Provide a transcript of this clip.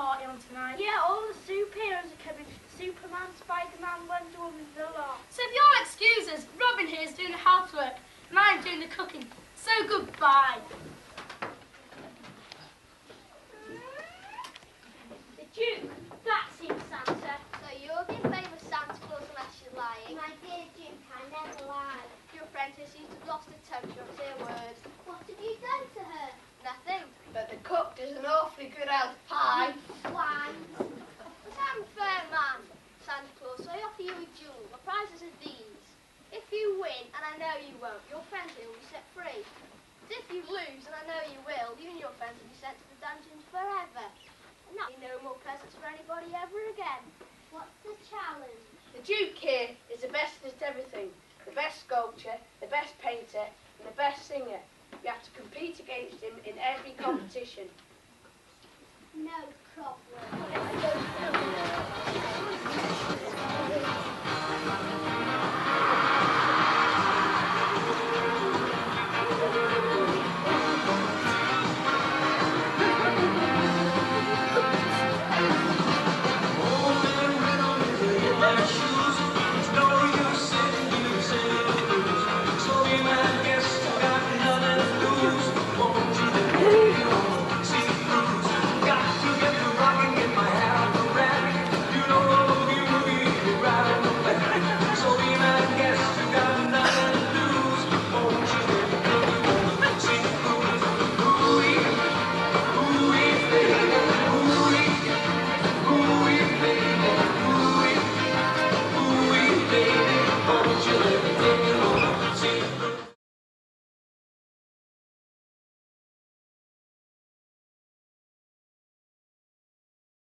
party on tonight. Yeah, all the superheroes are coming. Superman, Spider-Man, Wonder Woman, the lot. So if you'll excuse us, Robin here is doing the housework and I'm doing the cooking. So goodbye. The Duke, that's him, Santa. So you're the famous Santa Claus unless you're lying. My dear Duke, I never lie. Your apprentice seems to have lost her temper, you'll say a word. What have you done to her? Nothing. But the cook does an awfully good elf pie. Why? But I'm a fair man, Santa Claus, so I offer you a duel. The prizes are these. If you win, and I know you won't, your friends here will be set free. But if you lose, and I know you will, you and your friends will be sent to the dungeons forever.